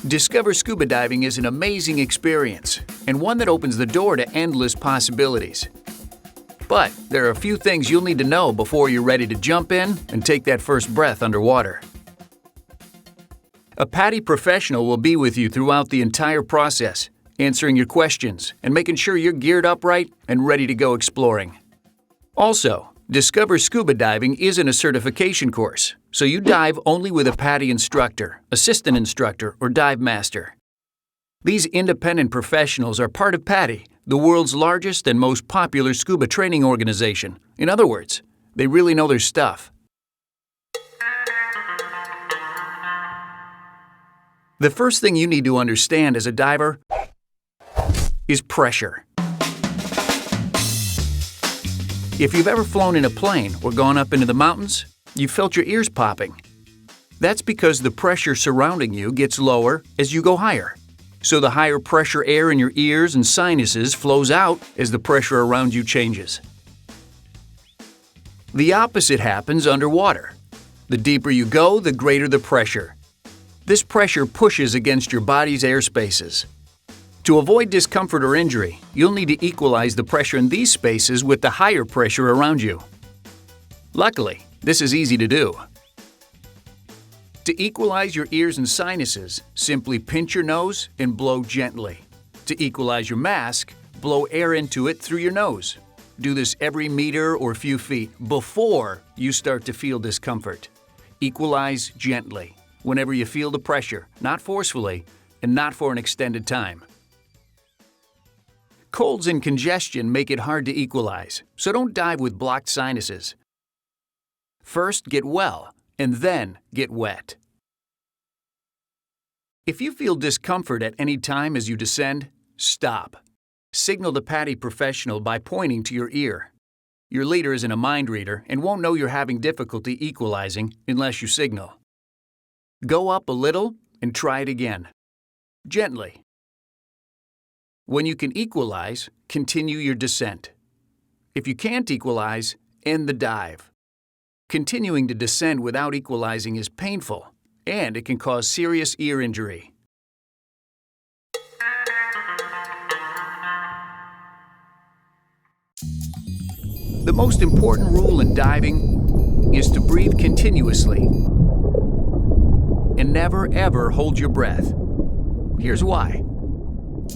Discover scuba diving is an amazing experience and one that opens the door to endless possibilities. But there are a few things you'll need to know before you're ready to jump in and take that first breath underwater. A PADI professional will be with you throughout the entire process, answering your questions and making sure you're geared up right and ready to go exploring. Also, Discover Scuba Diving isn't a certification course, so you dive only with a PADI instructor, assistant instructor, or dive master. These independent professionals are part of PADI, the world's largest and most popular scuba training organization. In other words, they really know their stuff. The first thing you need to understand as a diver is pressure. If you've ever flown in a plane or gone up into the mountains, you've felt your ears popping. That's because the pressure surrounding you gets lower as you go higher. So the higher pressure air in your ears and sinuses flows out as the pressure around you changes. The opposite happens underwater. The deeper you go, the greater the pressure. This pressure pushes against your body's air spaces. To avoid discomfort or injury, you'll need to equalize the pressure in these spaces with the higher pressure around you. Luckily, this is easy to do. To equalize your ears and sinuses, simply pinch your nose and blow gently. To equalize your mask, blow air into it through your nose. Do this every meter or few feet before you start to feel discomfort. Equalize gently, whenever you feel the pressure, not forcefully, and not for an extended time. Colds and congestion make it hard to equalize, so don't dive with blocked sinuses. First, get well, and then get wet. If you feel discomfort at any time as you descend, stop. Signal the PADI professional by pointing to your ear. Your leader isn't a mind reader and won't know you're having difficulty equalizing unless you signal. Go up a little and try it again. Gently. When you can equalize, continue your descent. If you can't equalize, end the dive. Continuing to descend without equalizing is painful, and it can cause serious ear injury. The most important rule in diving is to breathe continuously and never ever hold your breath. Here's why.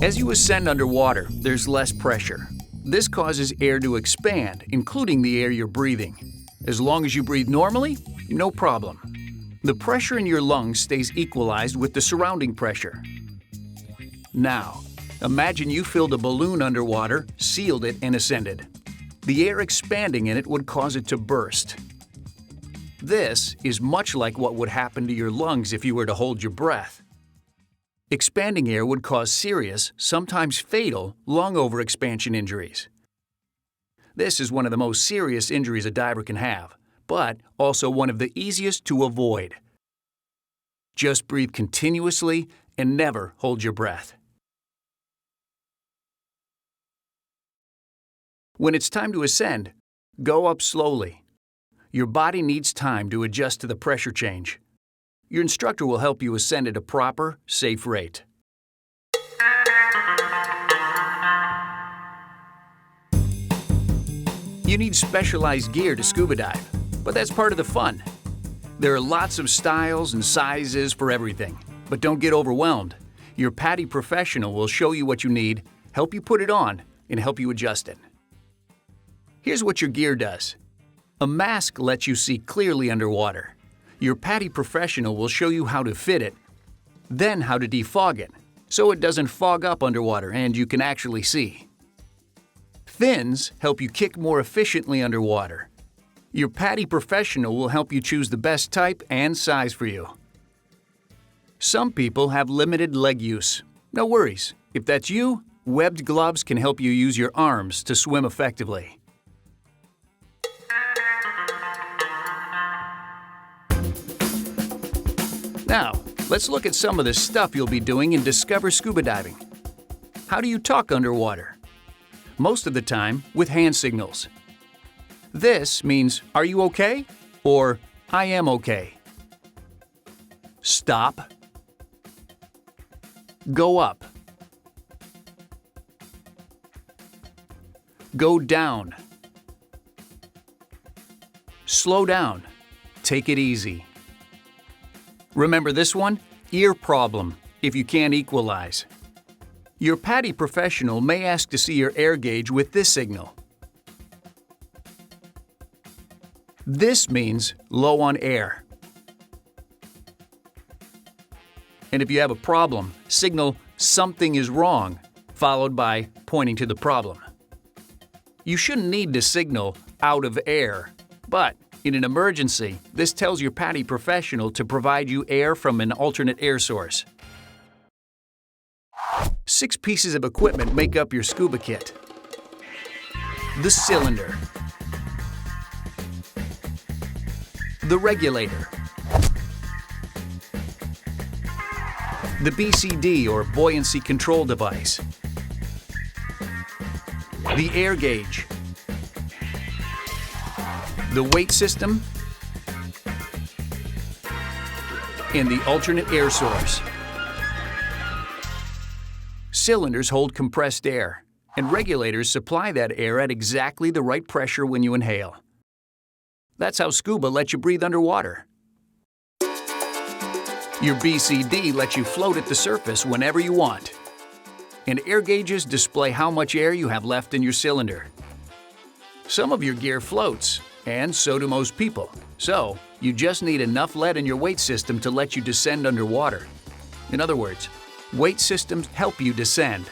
As you ascend underwater, there's less pressure. This causes air to expand, including the air you're breathing. As long as you breathe normally, no problem. The pressure in your lungs stays equalized with the surrounding pressure. Now, imagine you filled a balloon underwater, sealed it, and ascended. The air expanding in it would cause it to burst. This is much like what would happen to your lungs if you were to hold your breath. Expanding air would cause serious, sometimes fatal, lung overexpansion injuries. This is one of the most serious injuries a diver can have, but also one of the easiest to avoid. Just breathe continuously and never hold your breath. When it's time to ascend, go up slowly. Your body needs time to adjust to the pressure change. Your instructor will help you ascend at a proper, safe rate. You need specialized gear to scuba dive, but that's part of the fun. There are lots of styles and sizes for everything, but don't get overwhelmed. Your PADI professional will show you what you need, help you put it on, and help you adjust it. Here's what your gear does. A mask lets you see clearly underwater. Your PADI professional will show you how to fit it, then how to defog it, so it doesn't fog up underwater and you can actually see. Fins help you kick more efficiently underwater. Your PADI professional will help you choose the best type and size for you. Some people have limited leg use. No worries. If that's you, webbed gloves can help you use your arms to swim effectively. Now, let's look at some of the stuff you'll be doing in Discover Scuba Diving. How do you talk underwater? Most of the time with hand signals. This means, "Are you okay?" or "I am okay." Stop. Go up. Go down. Slow down. Take it easy. Remember this one? Ear problem if you can't equalize. Your PADI professional may ask to see your air gauge with this signal. This means low on air. And if you have a problem, signal something is wrong, followed by pointing to the problem. You shouldn't need to signal out of air, but in an emergency, this tells your PADI professional to provide you air from an alternate air source. 6 pieces of equipment make up your scuba kit. The cylinder, the regulator, the BCD or buoyancy control device, the air gauge, the weight system, and the alternate air source. Cylinders hold compressed air, and regulators supply that air at exactly the right pressure when you inhale. That's how Scuba lets you breathe underwater. Your BCD lets you float at the surface whenever you want. And air gauges display how much air you have left in your cylinder. Some of your gear floats, and so do most people. So, you just need enough lead in your weight system to let you descend underwater. In other words, weight systems help you descend.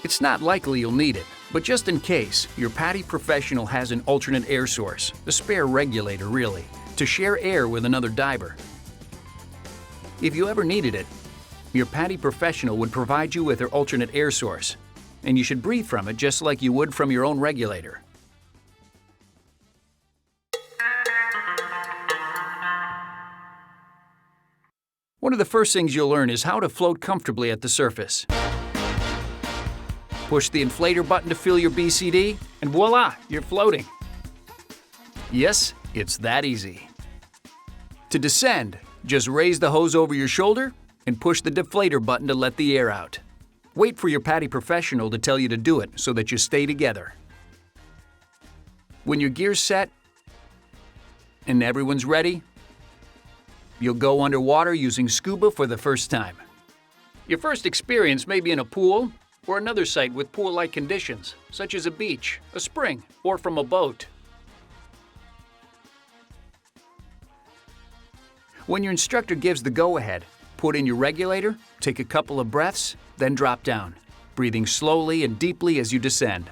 It's not likely you'll need it, but just in case, your PADI professional has an alternate air source, a spare regulator really, to share air with another diver. If you ever needed it, your PADI professional would provide you with their alternate air source, and you should breathe from it just like you would from your own regulator. One of the first things you'll learn is how to float comfortably at the surface. Push the inflator button to fill your BCD, and voila, you're floating. Yes, it's that easy. To descend, just raise the hose over your shoulder and push the deflator button to let the air out. Wait for your PADI professional to tell you to do it so that you stay together. When your gear's set and everyone's ready, you'll go underwater using Scuba for the first time. Your first experience may be in a pool or another site with pool-like conditions, such as a beach, a spring, or from a boat. When your instructor gives the go-ahead, put in your regulator, take a couple of breaths, then drop down, breathing slowly and deeply as you descend.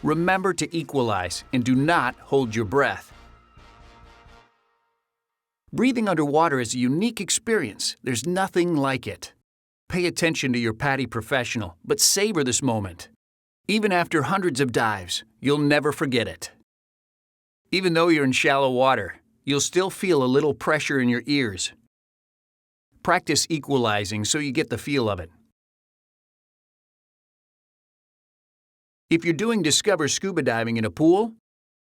Remember to equalize and do not hold your breath. Breathing underwater is a unique experience. There's nothing like it. Pay attention to your PADI professional, but savor this moment. Even after hundreds of dives, you'll never forget it. Even though you're in shallow water, you'll still feel a little pressure in your ears. Practice equalizing so you get the feel of it. If you're doing Discover Scuba Diving in a pool,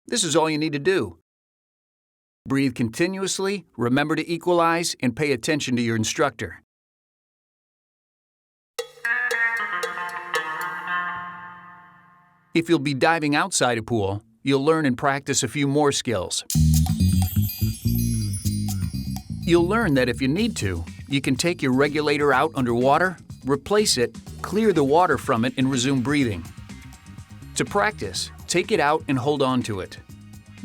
this is all you need to do. Breathe continuously, remember to equalize, and pay attention to your instructor. If you'll be diving outside a pool, you'll learn and practice a few more skills. You'll learn that if you need to, you can take your regulator out underwater, replace it, clear the water from it, and resume breathing. To practice, take it out and hold on to it.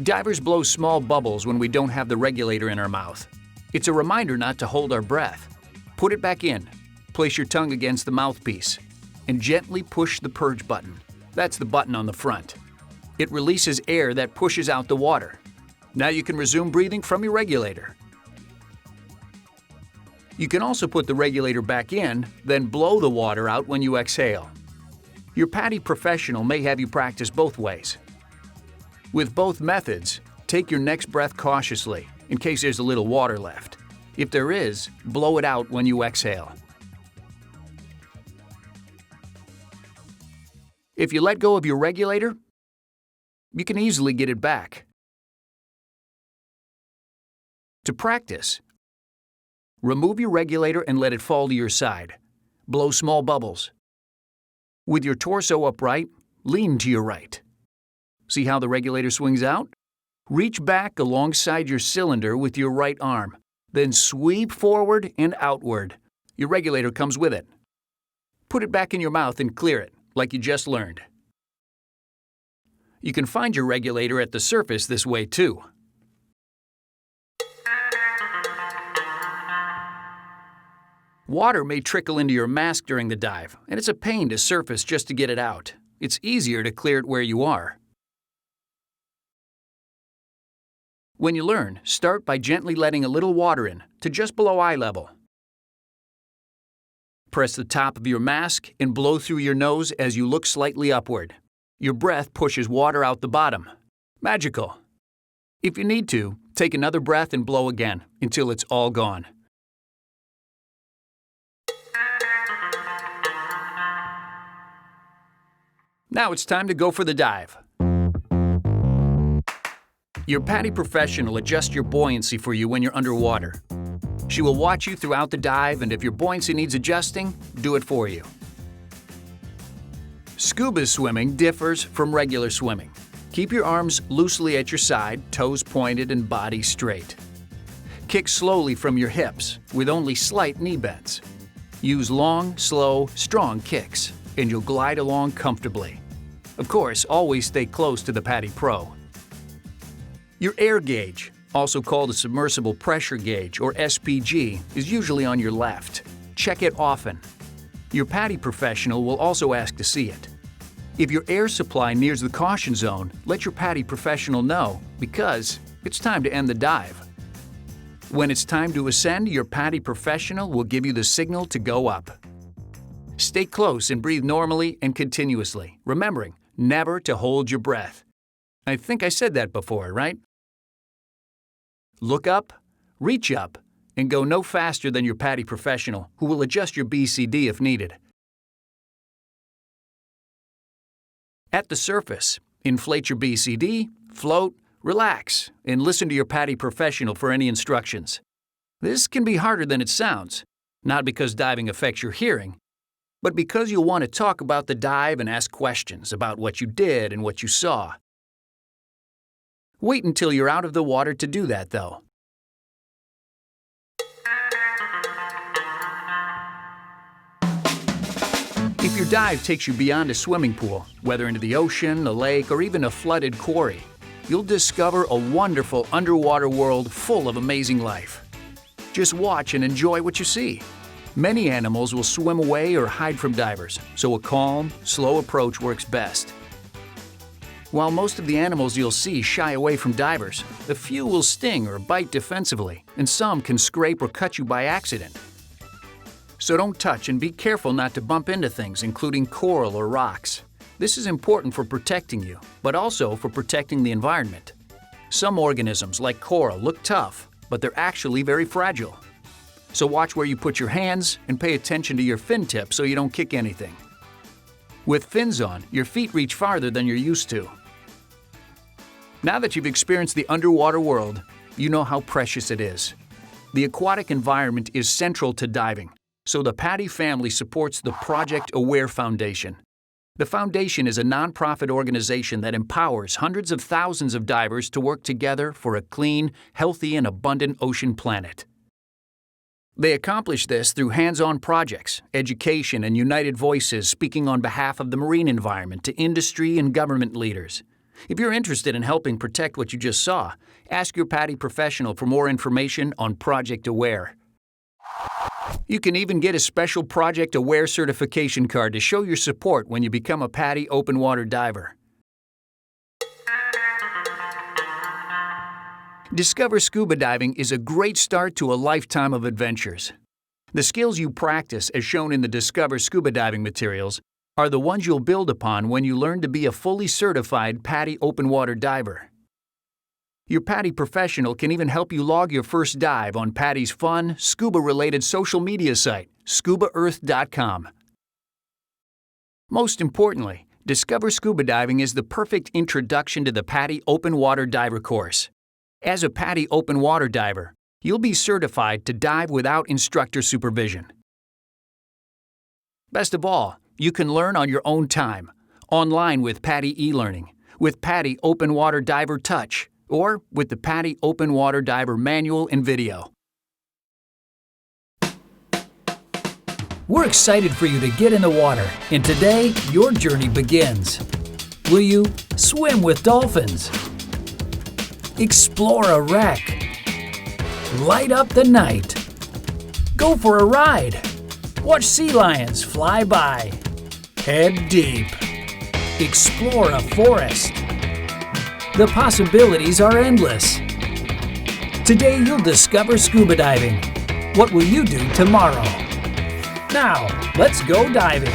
Divers blow small bubbles when we don't have the regulator in our mouth. It's a reminder not to hold our breath. Put it back in, place your tongue against the mouthpiece, and gently push the purge button. That's the button on the front. It releases air that pushes out the water. Now you can resume breathing from your regulator. You can also put the regulator back in, then blow the water out when you exhale. Your PADI professional may have you practice both ways. With both methods, take your next breath cautiously, in case there's a little water left. If there is, blow it out when you exhale. If you let go of your regulator, you can easily get it back. To practice, Remove your regulator and let it fall to your side. Blow small bubbles. With your torso upright, lean to your right. See how the regulator swings out? Reach back alongside your cylinder with your right arm, then sweep forward and outward. Your regulator comes with it. Put it back in your mouth and clear it, like you just learned. You can find your regulator at the surface this way too. Water may trickle into your mask during the dive, and it's a pain to surface just to get it out. It's easier to clear it where you are. When you learn, start by gently letting a little water in to just below eye level. Press the top of your mask and blow through your nose as you look slightly upward. Your breath pushes water out the bottom. Magical. If you need to, take another breath and blow again until it's all gone. Now it's time to go for the dive. Your PADI professional adjusts your buoyancy for you when you're underwater. She will watch you throughout the dive, and if your buoyancy needs adjusting, do it for you. Scuba swimming differs from regular swimming. Keep your arms loosely at your side, toes pointed and body straight. Kick slowly from your hips with only slight knee bends. Use long, slow, strong kicks, and you'll glide along comfortably. Of course, always stay close to the PADI Pro. Your air gauge, also called a submersible pressure gauge or SPG, is usually on your left. Check it often. Your PADI professional will also ask to see it. If your air supply nears the caution zone, let your PADI professional know because it's time to end the dive. When it's time to ascend, your PADI professional will give you the signal to go up. Stay close and breathe normally and continuously, remembering never to hold your breath. I think I said that before, right? Look up, reach up, and go no faster than your PADI professional, who will adjust your BCD if needed. At the surface, inflate your BCD, float, relax, and listen to your PADI professional for any instructions. This can be harder than it sounds, not because diving affects your hearing, but because you'll want to talk about the dive and ask questions about what you did and what you saw. Wait until you're out of the water to do that, though. If your dive takes you beyond a swimming pool, whether into the ocean, a lake, or even a flooded quarry, you'll discover a wonderful underwater world full of amazing life. Just watch and enjoy what you see. Many animals will swim away or hide from divers, so a calm, slow approach works best. While most of the animals you'll see shy away from divers, a few will sting or bite defensively, and some can scrape or cut you by accident. So don't touch and be careful not to bump into things, including coral or rocks. This is important for protecting you, but also for protecting the environment. Some organisms, like coral, look tough, but they're actually very fragile. So watch where you put your hands and pay attention to your fin tip so you don't kick anything. With fins on, your feet reach farther than you're used to. Now that you've experienced the underwater world, you know how precious it is. The aquatic environment is central to diving, so the PADI family supports the Project Aware Foundation. The foundation is a nonprofit organization that empowers hundreds of thousands of divers to work together for a clean, healthy, and abundant ocean planet. They accomplish this through hands-on projects, education, and united voices speaking on behalf of the marine environment to industry and government leaders. If you're interested in helping protect what you just saw, ask your PADI professional for more information on Project Aware. You can even get a special Project Aware certification card to show your support when you become a PADI open water diver. Discover Scuba Diving is a great start to a lifetime of adventures. The skills you practice, as shown in the Discover Scuba Diving materials, are the ones you'll build upon when you learn to be a fully certified PADI open water diver. Your PADI professional can even help you log your first dive on PADI's fun, scuba-related social media site, scubaearth.com. Most importantly, Discover Scuba Diving is the perfect introduction to the PADI Open Water Diver course. As a PADI open water diver, You'll be certified to dive without instructor supervision. Best of all, you can learn on your own time, online with PADI e-learning, with PADI Open Water Diver Touch, or with the PADI Open Water Diver Manual and Video. We're excited for you to get in the water, and today your journey begins. Will you swim with dolphins? Explore a wreck? Light up the night? Go for a ride? Watch sea lions fly by? Head deep? Explore a forest? The possibilities are endless. Today you'll discover scuba diving. What will you do tomorrow? Now, let's go diving!